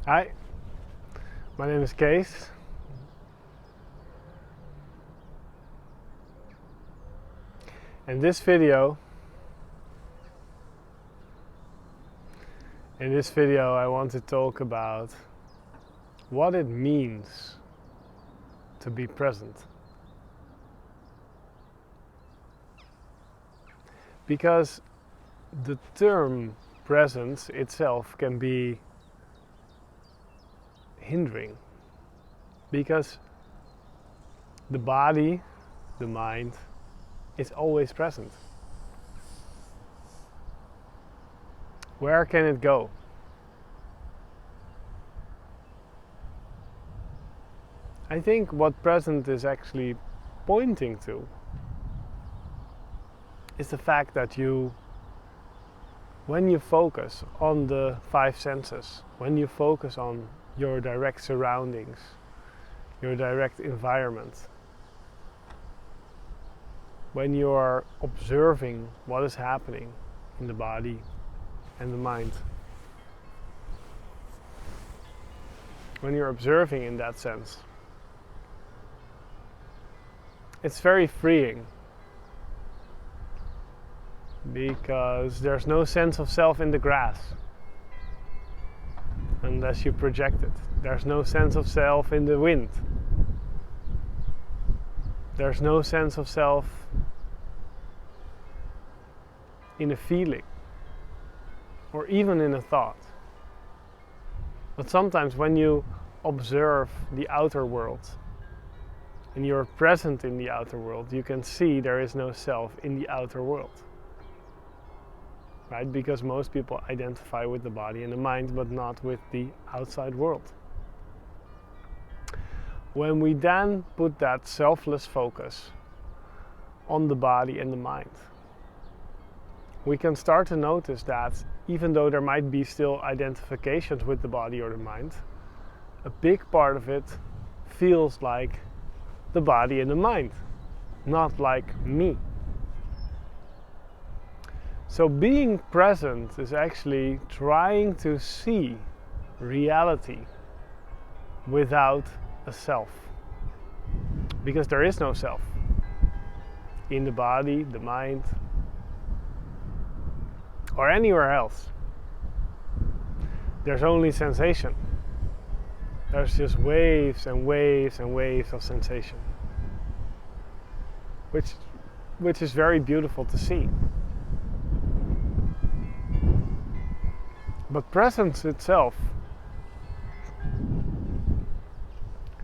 Hi, my name is Kees. In this video I want to talk about what it means to be present. Because the term presence itself can be hindering, because the body, the mind, is always present. Where can it go? I think what present is actually pointing to is the fact that when you focus on the five senses, when you focus on your direct surroundings, your direct environment, when you are observing what is happening in the body and the mind, when you're observing in that sense, it's very freeing, because there's no sense of self in the grass unless you project it. There's no sense of self in the wind. There's no sense of self in a feeling or even in a thought. But sometimes when you observe the outer world and you're present in the outer world, you can see there is no self in the outer world. Right? Because most people identify with the body and the mind, but not with the outside world. When we then put that selfless focus on the body and the mind, we can start to notice that even though there might be still identifications with the body or the mind, a big part of it feels like the body and the mind, not like me. So being present is actually trying to see reality without a self. Because there is no self in the body, the mind, or anywhere else. There's only sensation. There's just waves and waves and waves of sensation, which is very beautiful to see. But presence itself,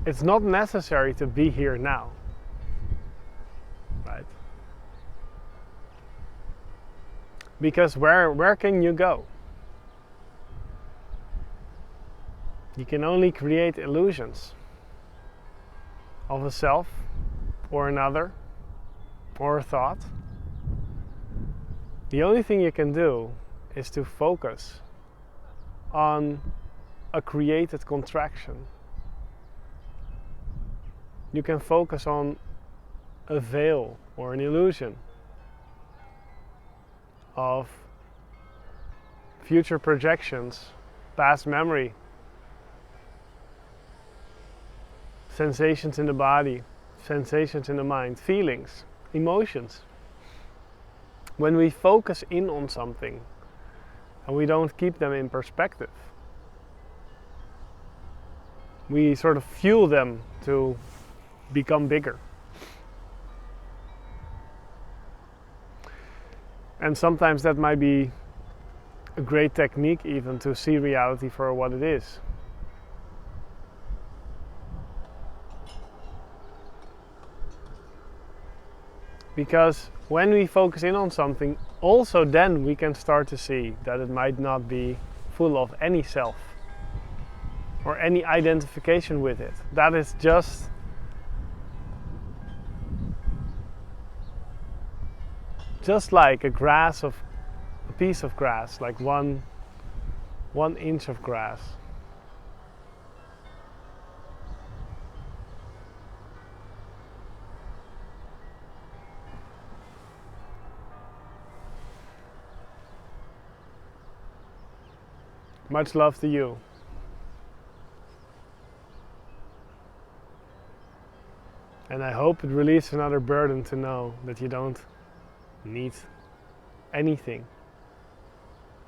it's not necessary to be here now, right? Because where can you go? You can only create illusions of a self or another or a thought. The only thing you can do is to focus on a created contraction. You can focus on a veil or an illusion of future projections, past memory, sensations in the body, sensations in the mind, feelings, emotions. When we focus in on something and we don't keep them in perspective, we sort of fuel them to become bigger. And sometimes that might be a great technique even to see reality for what it is. Because when we focus in on something, also then we can start to see that it might not be full of any self or any identification with it. That is just like a piece of grass, like one inch of grass. Much love to you. And I hope it relieves another burden to know that you don't need anything.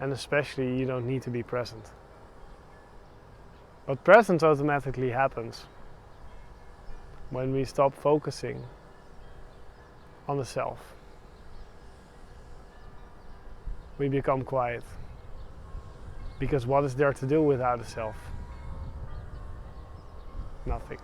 And especially you don't need to be present. But presence automatically happens when we stop focusing on the self. We become quiet. Because what is there to do without a self? Nothing.